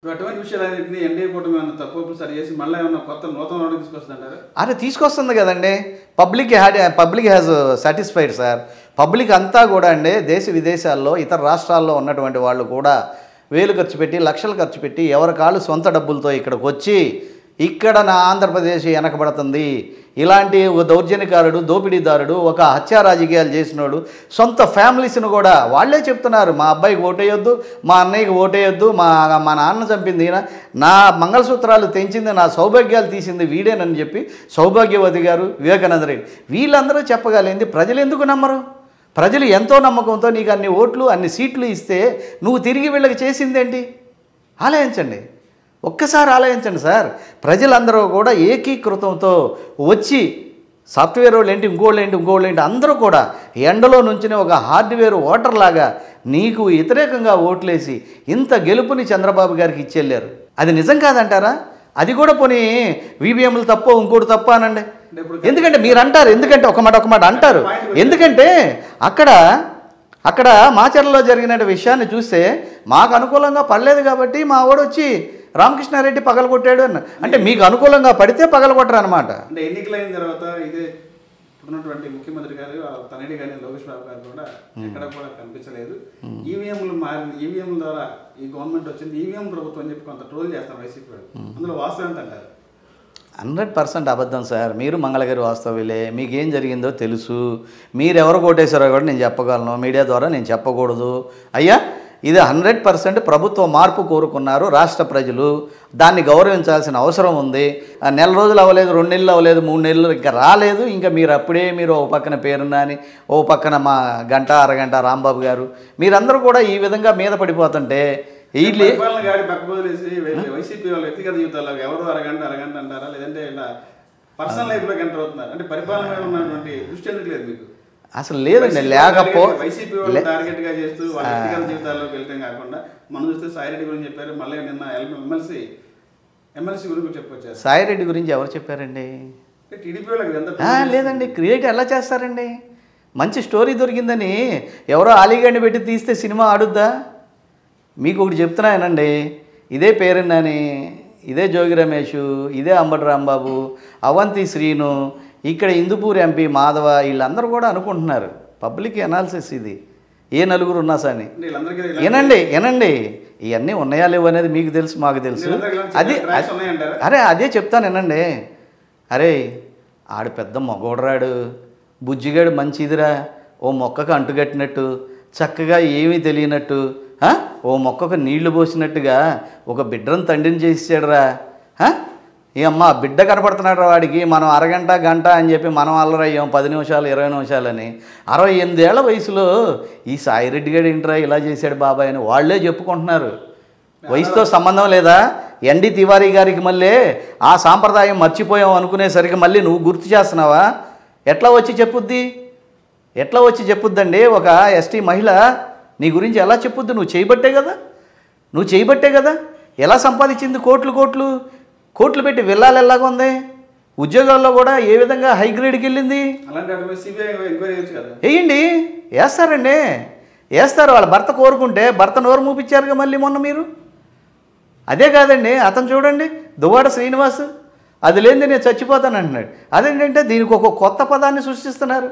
అటువంటి విషయాలన్నింటినీ ఎన్డీఏ కూటమి ఏమన్నా తప్పులు సరి చేసి మళ్ళీ ఏమన్నా కొత్త నూతన రోడ్డు తీసుకొస్తుందంటారు? అరే తీసుకొస్తుంది కదండి. Public has satisfied sir. Public అంతా కూడా అండి దేశ విదేశాల్లో ఇతర రాష్ట్రాల్లో ఉన్నటువంటి వాళ్ళు కూడా వేలు ఖర్చు పెట్టి లక్షలు ఖర్చు పెట్టి ఎవరి కాళ్ళు సొంత డబ్బులతో ఇక్కడికి వచ్చి ఇక్కడ నా ఆంధ్రప్రదేశ్ వెనకబడుతుంది, ఇలాంటి ఒక దౌర్జన్యకారుడు దోపిడీదారుడు ఒక హత్యా రాజకీయాలు చేసినోడు సొంత ఫ్యామిలీస్ను కూడా వాళ్ళే చెప్తున్నారు, మా అబ్బాయికి ఓటేయొద్దు, మా అన్నయ్యకి ఓటేయొద్దు, మా నాన్న చంపింది ఈయన, నా మంగళసూత్రాలు తెంచింది, నా సౌభాగ్యాలు తీసింది వీడేనని చెప్పి సౌభాగ్యవతి గారు, వివేకానంద రెడ్డి వీళ్ళందరూ చెప్పగలిగింది ప్రజలు ఎందుకు నమ్మరు? ప్రజలు ఎంతో నమ్మకంతో నీకు అన్ని ఓట్లు అన్ని సీట్లు ఇస్తే నువ్వు తిరిగి వీళ్ళకి చేసిందేంటి? ఆలోచించండి, ఒక్కసారి ఆలోచించండి సార్. ప్రజలందరూ కూడా ఏకీకృతంతో వచ్చి సాఫ్ట్వేర్ వాళ్ళు ఏంటి ఇంకోళ్ళు ఏంటి అందరూ కూడా ఎండలో నుంచిన ఒక హార్డ్వేర్ ఓటర్ లాగా నీకు వ్యతిరేకంగా ఓట్లేసి ఇంత గెలుపుని చంద్రబాబు గారికి ఇచ్చెళ్ళారు. అది నిజం కాదంటారా? అది కూడా పోనీ వీవీఎంలు తప్ప ఇంకోటి తప్ప అనండి. ఎందుకంటే మీరు అంటారు, ఎందుకంటే ఒక మాట అంటారు, ఎందుకంటే అక్కడ మాచర్లలో జరిగిన విషయాన్ని చూస్తే మాకు అనుకూలంగా పడలేదు కాబట్టి మా వాడు వచ్చి రామకృష్ణారెడ్డి పగలగొట్టాడు అన్న. అంటే మీకు అనుకూలంగా పడితే పగలగొట్టరు అనమాట. అంటే ఎన్నికలైన తర్వాత ఇదే ఇప్పుడున్నటువంటి ముఖ్యమంత్రి గారు తనయుడు కానీ లోకేష్ బాబు గారు కూడా ఎక్కడ కూడా కనిపించలేదు. ఈవీఎంలు మారింది, ఈవీఎంల ద్వారా ఈ గవర్నమెంట్ వచ్చింది, ఈవీఎం ప్రభుత్వం అని చెప్పి కొంత ట్రోల్ చేస్తారు వైసీపీ వాళ్ళు. అందులో వాస్తవం ఎంత అంటారు? 100% అబద్ధం సార్. మీరు మంగళగిరి వాస్తవ్యులే, మీకేం జరిగిందో తెలుసు. మీరెవరు కొట్టేశారో కూడా నేను చెప్పగలను, మీడియా ద్వారా నేను చెప్పకూడదు. అయ్యా ఇది 100% ప్రభుత్వ మార్పు కోరుకున్నారు రాష్ట్ర ప్రజలు, దాన్ని గౌరవించాల్సిన అవసరం ఉంది. నెల రోజులు అవ్వలేదు, 2 నెలలు అవ్వలేదు, 3 నెలలు ఇంకా రాలేదు. ఇంకా మీరు ఓ పక్కన పేరున్నాని, ఓ పక్కన మా గంట అరగంట రాంబాబు గారు, మీరందరూ కూడా ఈ విధంగా మీద పడిపోతుంటే వైసీపీ వాళ్ళ వ్యక్తిగత జీవితాల్లో ఎవరు అరగంట అంటారా, లేదంటే ఇలా పర్సనల్ లైఫ్ లోకి ఎంటర్ అవుతున్నారు? అంటే పరిపాలన ఉన్నటువంటి దృష్టి ఎందుకు లేదు మీకు? అసలు లేదండి, వైసీపీ వాళ్ళు టార్గెట్ గా చేస్తూ వాళ్ళ వ్యక్తిగత జీవితాల్లోకి వెళ్తాం కాకుండా మనం చూస్తే సాయిరెడ్డి గురించి చెప్పారు, మళ్ళీ నిన్న ఎమ్మెల్సీ గురించి చెప్పొచ్చారు. సాయిరెడ్డి గురించి ఎవరు చెప్పారండి? టీడీపీ వాళ్ళకి ఎంత లేదండి, క్రియేట్ ఎలా చేస్తారండి? మంచి స్టోరీ దొరికిందని ఎవరో ఆలీగడ్ని పెట్టి తీస్తే సినిమా ఆడుద్దా? మీకు ఒకటి చెప్తున్నానండి, ఇదే పేరున్నాని, ఇదే జోగి రమేష్, ఇదే అంబటి రాంబాబు, అవంతి శ్రీను, ఇక్కడ ఇందుపూర్ ఎంపీ మాధవ, వీళ్ళందరూ కూడా అనుకుంటున్నారు. పబ్లిక్ అనాలిసిస్ ఇది, ఏ నలుగురు ఉన్నా సని వినండి ఇవన్నీ ఉన్నాయా లేవు అనేది మీకు తెలుసు, మాకు తెలుసు. అదే చెప్తాను వినండి. అరే ఆడు పెద్ద మగోడరాడు, బుజ్జిగాడు మంచిదిరా, ఓ మొక్కకు అంటుకట్టినట్టు చక్కగా ఏమీ తెలియనట్టు, ఓ మొక్కకు నీళ్లు పోసినట్టుగా ఒక బిడ్డను తండ్రిని చేసాడురా. ఈ అమ్మ బిడ్డ కనపడుతున్నాడు రా వాడికి, మనం అరగంట గంట అని చెప్పి మనం అల్లరయ్యాం 10 నిమిషాలు 20 నిమిషాలని. 68 ఏళ్ల వయసులో ఈ సాయిరెడ్డి గారు ఏంట్రా ఇలా చేశాడు బాబాయ్ అని వాళ్ళే చెప్పుకుంటున్నారు. వయసుతో సంబంధం లేదా? ఎన్డీ తివారీ గారికి మళ్ళీ ఆ సాంప్రదాయం మర్చిపోయాం అనుకునేసరికి మళ్ళీ నువ్వు గుర్తు చేస్తున్నావా? ఎట్లా వచ్చి చెప్పుద్దండి ఒక ఎస్టీ మహిళ నీ గురించి ఎలా చెప్పుద్ది? నువ్వు చేయబట్టే కదా ఎలా సంపాదించింది? కోట్లు పెట్టి వెళ్ళాలి ఎలాగ ఉంది? ఉద్యోగాల్లో కూడా ఏ విధంగా హై గ్రేడ్కి వెళ్ళింది? వేస్తారు. వాళ్ళ భర్త కోరుకుంటే భర్త నోరు మూపించారుగా మళ్ళీ మొన్న మీరు. అదే కాదండి, అతను చూడండి దువ్వాడ శ్రీనివాస్, అది లేనిది నేను చచ్చిపోతాను అంటున్నాడు. అదేంటంటే దీనికి ఒక కొత్త పదాన్ని సృష్టిస్తున్నారు.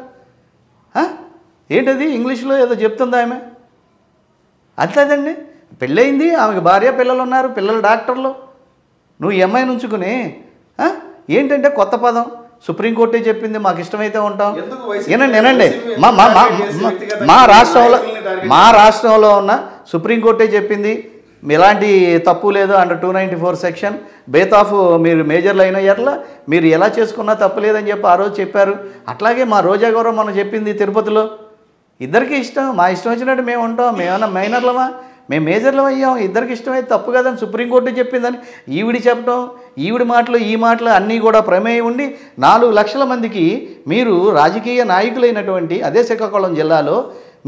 ఏంటది? ఇంగ్లీష్లో ఏదో చెప్తుంది ఆమె. అట్లేదండి, పెళ్ళయింది, ఆమెకు భార్య పిల్లలు ఉన్నారు, పిల్లలు డాక్టర్లు. నువ్వు ఈ అమ్మాయిని ఉంచుకుని ఏంటంటే కొత్త పదం. సుప్రీంకోర్టే చెప్పింది మాకు ఇష్టమైతే ఉంటాం. వినండి మా రాష్ట్రంలో ఉన్న సుప్రీంకోర్టే చెప్పింది ఎలాంటి తప్పు లేదు, అండర్ 294 సెక్షన్ బేత్ ఆఫ్ మీరు మేజర్లు అయిన ఎట్లా మీరు ఎలా చేసుకున్నా తప్పు లేదని చెప్పి ఆ రోజు చెప్పారు. అట్లాగే మా రోజా గౌరవం మనం చెప్పింది తిరుపతిలో. ఇద్దరికి ఇష్టం, మా ఇష్టం వచ్చినట్టు మేము ఉంటాం, మేమన్నా మైనర్లమా, మేము మేజర్లు అయ్యాం, ఇద్దరికి ఇష్టమైతే తప్పు కదని సుప్రీంకోర్టు చెప్పిందని ఈవిడి చెప్పడం, ఈవిడి మాటలు ఈ మాటలు అన్నీ కూడా ప్రమేయం ఉండి 4 లక్షల మందికి మీరు రాజకీయ నాయకులైనటువంటి అదే శ్రీకాకుళం జిల్లాలో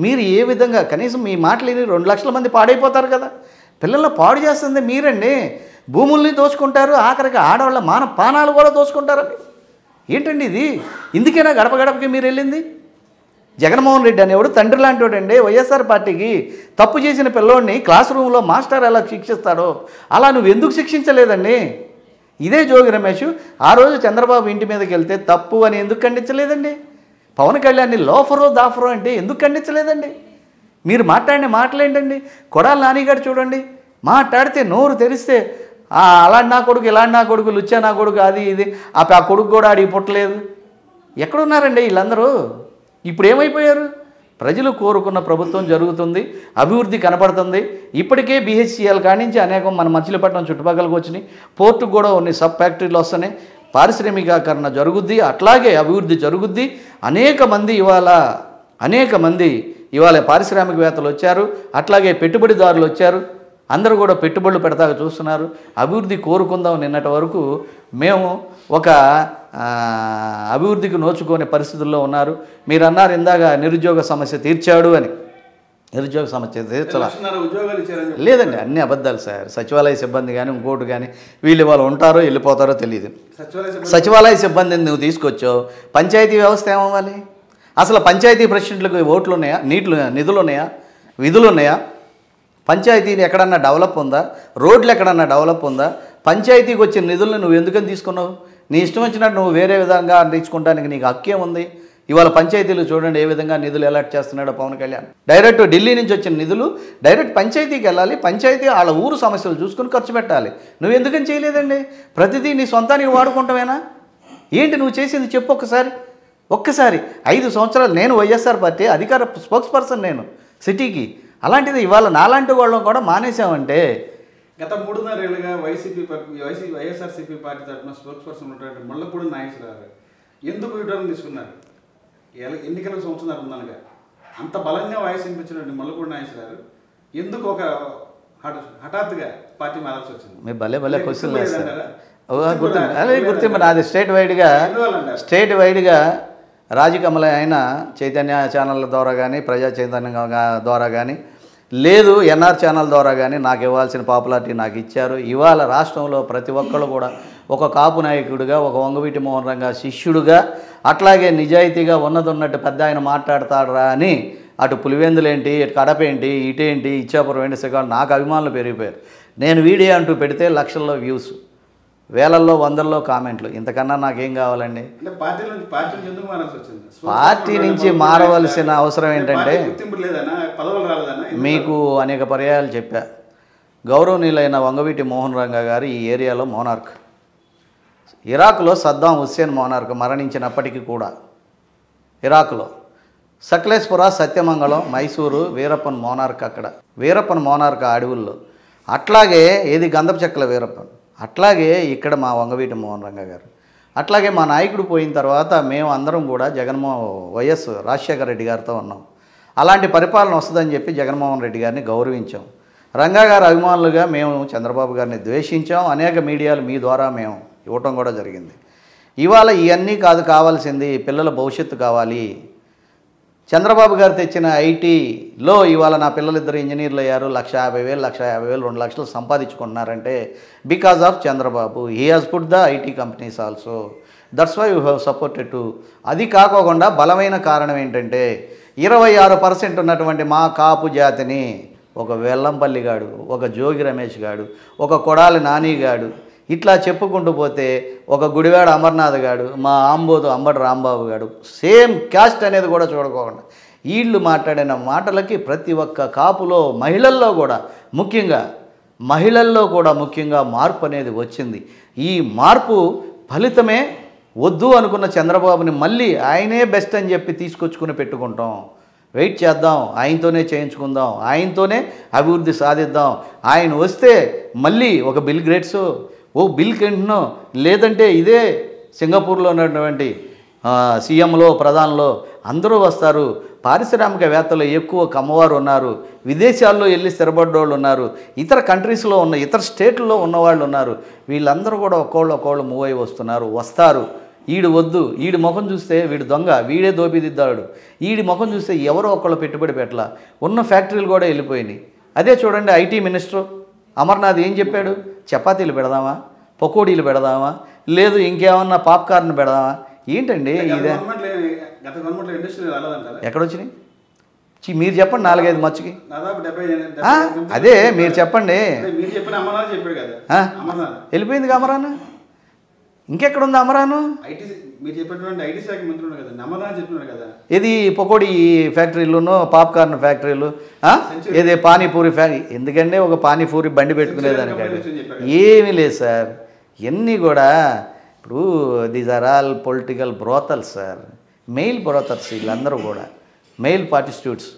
మీరు ఏ విధంగా కనీసం మీ మాటలు 2 లక్షల మంది పాడైపోతారు కదా. పిల్లల్ని పాడు చేస్తుంది మీరండి. భూముల్ని దోచుకుంటారు, ఆఖరికి ఆడవాళ్ళ పానాలు కూడా దోచుకుంటారండి. ఏంటండి ఇది? ఇందుకేనా గడప గడపకి మీరు వెళ్ళింది? జగన్మోహన్ రెడ్డి అనేవాడు తండ్రి లాంటివాడండి వైఎస్ఆర్ పార్టీకి. తప్పు చేసిన పిల్లోడిని క్లాస్ రూమ్లో మాస్టర్ ఎలా శిక్షిస్తాడో అలా నువ్వు ఎందుకు శిక్షించలేదండి? ఇదే జోగి రమేష్ ఆ రోజు చంద్రబాబు ఇంటి మీదకి వెళ్తే తప్పు అని ఎందుకు ఖండించలేదండి? పవన్ కళ్యాణ్ని లోఫరో దాఫరో అంటే ఎందుకు ఖండించలేదండి? మీరు మాట్లాడిన మాటలేంటండి? కొడాలి నానిగారు చూడండి, మాట్లాడితే నోరు తెరిస్తే అలాంటి నా కొడుకు, ఇలాంటి నా కొడుకు, లుచ్చా నా కొడుకు, అది ఇది, ఆ కొడుకు కూడా అడిగి పుట్టలేదు. ఎక్కడున్నారండి వీళ్ళందరూ? ఇప్పుడు ఏమైపోయారు? ప్రజలు కోరుకున్న ప్రభుత్వం జరుగుతుంది, అభివృద్ధి కనపడుతుంది. ఇప్పటికే BHCL కానించి అనేకం మన మచిలీపట్నం చుట్టుపక్కలకు వచ్చినాయి, పోర్టుకు కూడా కొన్ని సబ్ ఫ్యాక్టరీలు వస్తున్నాయి, పారిశ్రామికీకరణ జరుగుద్ది, అట్లాగే అభివృద్ధి జరుగుద్ది. అనేక మంది ఇవాళ పారిశ్రామికవేత్తలు వచ్చారు, అట్లాగే పెట్టుబడిదారులు వచ్చారు. అందరూ కూడా పెట్టుబడులు పెడతాక చూస్తున్నారు. అభివృద్ధి కోరుకుందాం నిన్నటి వరకు మేము ఒక అభివృద్ధికి నోచుకునే పరిస్థితుల్లో ఉన్నారు. మీరు అన్నారు ఇందాక నిరుద్యోగ సమస్య తీర్చాడు అని. నిరుద్యోగ సమస్య తీర్చలా లేదండి, అన్ని అబద్ధాలు సార్. సచివాలయ సిబ్బంది కానీ ఇంకోటి కానీ వీళ్ళు ఇవాళ ఉంటారో వెళ్ళిపోతారో తెలియదు. సచివాలయ సిబ్బందిని నువ్వు తీసుకొచ్చావు, పంచాయతీ వ్యవస్థ ఏమవ్వాలి? అసలు పంచాయతీ ప్రెసిడెంట్లకు ఓట్లు ఉన్నాయా? నిధులు ఉన్నాయా? విధులు ఉన్నాయా? పంచాయతీని ఎక్కడన్నా డెవలప్ ఉందా? రోడ్లు ఎక్కడన్నా డెవలప్ ఉందా? పంచాయతీకి వచ్చిన నిధులను నువ్వు ఎందుకని తీసుకున్నావు? నీ ఇష్టం వచ్చినట్టు నువ్వు వేరే విధంగా అందించుకోవడానికి నీకు హక్కే ఉంది. ఇవాళ పంచాయతీలు చూడండి ఏ విధంగా నిధులు అలాట్ చేస్తున్నాడో పవన్ కళ్యాణ్. డైరెక్ట్ ఢిల్లీ నుంచి వచ్చిన నిధులు డైరెక్ట్ పంచాయతీకి వెళ్ళాలి, పంచాయతీ వాళ్ళ ఊరు సమస్యలు చూసుకుని ఖర్చు పెట్టాలి. నువ్వు ఎందుకని చేయలేదండి? ప్రతిదీ నీ సొంతానికి వాడుకుంటామేనా? ఏంటి నువ్వు చేసింది చెప్పు ఒక్కసారి. 5 సంవత్సరాలు నేను వైఎస్ఆర్ పార్టీ అధికార స్పోక్స్ పర్సన్ నేను సిటీకి. అలాంటిది ఇవాళ నాలాంటి వాళ్ళం కూడా మానేసామంటే. గత 3.5 ఏళ్ళుగా వైఎస్ఆర్సీపీ పార్టీ తరఫున స్పోక్స్ పర్సన్ ఉన్నటువంటి ముళ్ళపూడి నాగేశ్వరరావు ఎందుకు యూటర్న్ తీసుకున్నారు? ఎన్నికలకు సంవత్సరాలు ఉందనగా అంత బలంగా వాయిస్ వినిపించినటువంటి ముళ్ళపూడి నాగేశ్వరరావు ఎందుకు ఒక హఠాత్తుగా పార్టీ మారాల్సి వచ్చింది? మీరు భలే క్వశ్చన్ వేస్తారు. గుర్తింపు నాది స్టేట్ వైడ్గా రాజకమల అయిన చైతన్య ఛానళ్ళ ద్వారా కానీ, ప్రజా చైతన్యం ద్వారా కానీ, లేదు ఎన్ఆర్ ఛానల్ ద్వారా కానీ నాకు ఇవ్వాల్సిన పాపులారిటీ నాకు ఇచ్చారు. ఇవాళ రాష్ట్రంలో ప్రతి ఒక్కళ్ళు కూడా ఒక కాపు నాయకుడిగా, ఒక వంగవీటి మోహన్ రంగా శిష్యుడుగా, అట్లాగే నిజాయితీగా ఉన్నట్టు పెద్ద ఆయన మాట్లాడతాడరా అని అటు పులివెందులేంటి, ఇటు కడపేంటి, ఇటేంటి, ఇచ్చాపురం ఏంటి, శ్రీకాకుళం నాకు అభిమానులు పెరిగిపోయారు. నేను వీడియో అంటూ పెడితే లక్షల్లో వ్యూస్, వేలల్లో వందల్లో కామెంట్లు. ఇంతకన్నా నాకేం కావాలండి? పార్టీ నుంచి మారవలసిన అవసరం ఏంటంటే, మీకు అనేక పర్యాయాలు చెప్పా, గౌరవనీయులైన వంగవీటి మోహన్ రంగా గారు ఈ ఏరియాలో మోనార్క్. ఇరాక్లో సద్దాం హుస్సేన్ మోనార్క్ మరణించినప్పటికీ కూడా ఇరాక్లో సకలేశ్పుర, సత్యమంగళం, మైసూరు, వీరప్పన్ మోనార్క్, అక్కడ వీరప్పన్ మోనార్క్ అడవుల్లో. అట్లాగే ఏది గంధపు చెక్కల వీరప్పన్, అట్లాగే ఇక్కడ మా వంగవీటి మోహన్ రంగా గారు. అట్లాగే మా నాయకుడు పోయిన తర్వాత మేము అందరం కూడా వైఎస్ రాజశేఖర రెడ్డి గారితో ఉన్నాం. అలాంటి పరిపాలన వస్తుందని చెప్పి జగన్మోహన్ రెడ్డి గారిని గౌరవించాం. రంగా గారి అభిమానులుగా మేము చంద్రబాబు గారిని ద్వేషించాం. అనేక మీడియాలు మీ ద్వారా మేము ఇవ్వటం కూడా జరిగింది. ఇవాళ ఇవన్నీ కావాల్సింది పిల్లల భవిష్యత్తు కావాలి. చంద్రబాబు గారు తెచ్చిన ఐటీలో ఇవాళ నా పిల్లలిద్దరు ఇంజనీర్లు అయ్యారు. 1,50,000, 1,50,000, 2 లక్షలు సంపాదించుకుంటున్నారంటే because of Chandrababu. He has put the IT companies also, that's why you have supported to. అది కాకోకుండా బలమైన కారణం ఏంటంటే 26% ఉన్నటువంటి మా కాపు జాతిని ఒక వెల్లంపల్లి గాడు, ఒక జోగి రమేష్ గాడు, ఒక కొడాలి నాని గాడు, ఇట్లా చెప్పుకుంటూ పోతే ఒక గుడివాడ అమర్నాథ్ గాడు, మా ఆంబోతు అంబటి రాంబాబు గాడు, సేమ్ క్యాస్ట్ అనేది కూడా చూడకోకుండా వీళ్ళు మాట్లాడిన మాటలకి ప్రతి ఒక్క కాపులో మహిళల్లో కూడా ముఖ్యంగా మార్పు అనేది వచ్చింది. ఈ మార్పు ఫలితమే వద్దు అనుకున్న చంద్రబాబుని మళ్ళీ ఆయనే బెస్ట్ అని చెప్పి తీసుకొచ్చుకుని పెట్టుకుంటాం. వెయిట్ చేద్దాం, ఆయనతోనే చేయించుకుందాం, ఆయనతోనే అభివృద్ధి సాధిద్దాం. ఆయన వస్తే మళ్ళీ ఒక బిల్ గ్రేట్స్, బిల్ క్లింటన్, లేదంటే ఇదే సింగపూర్లో ఉన్నటువంటి సీఎంలో, ప్రధానిలో అందరూ వస్తారు. పారిశ్రామికవేత్తలు ఎక్కువ కమ్మవారు ఉన్నారు, విదేశాల్లో వెళ్ళి స్థిరపడ్డోళ్ళు ఉన్నారు, ఇతర కంట్రీస్లో ఉన్న ఇతర స్టేట్లలో ఉన్నవాళ్ళు ఉన్నారు. వీళ్ళందరూ కూడా ఒక్కోళ్ళు మూవ్ అయి వస్తారు. ఈడు వద్దు, ఈడి ముఖం చూస్తే వీడు దొంగ, వీడే దోపిదిద్దాడు, ఈడి ముఖం చూస్తే ఎవరో ఒకళ్ళు పెట్టుబడి పెట్టలా, ఉన్న ఫ్యాక్టరీలు కూడా వెళ్ళిపోయినాయి. అదే చూడండి ఐటీ మినిస్టర్ అమర్నాథ్ ఏం చెప్పాడు? చపాతీలు పెడదామా, పకోడీలు పెడదామా, లేదు ఇంకేమన్నా పాప్కార్న్ పెడదామా? ఏంటండి ఇదే? గత గవర్నమెంట్లో ఇండస్ట్రీ రాలేదంటారా? ఎక్కడొచ్చినాయి? మీరు చెప్పండి 4-5 మచ్చుకి. దాదాపు 70 అదే మీరు చెప్పండి. మీరు చెప్పిన అమరావతి చెప్పాడు కదా, అమర్నాథ్ వెళ్ళిపోయింది అమరాను. ఇంకెక్కడుంది అమరాను? ఐటీ మీరు చెప్పినటువంటి ఐటీ శాఖ మంత్రి ఉన్నాడు కదా, అమర్నాథ్ చెప్పినాడు కదా. ఇది పకోడీ ఫ్యాక్టరీలును పాప్కార్న్ ఫ్యాక్టరీలు, ఏది పానీపూరి ఫ్యాక్టరీ. ఎందుకంటే ఒక పానీపూరి బండి పెట్టుకునేదానికాడు ఏమీ లేదు సార్. ఇవన్నీ కూడా ఇప్పుడు these are all political brothels sir, male brothels. వీళ్ళందరూ కూడా మెయిల్ పార్టిస్ట్యూట్స్.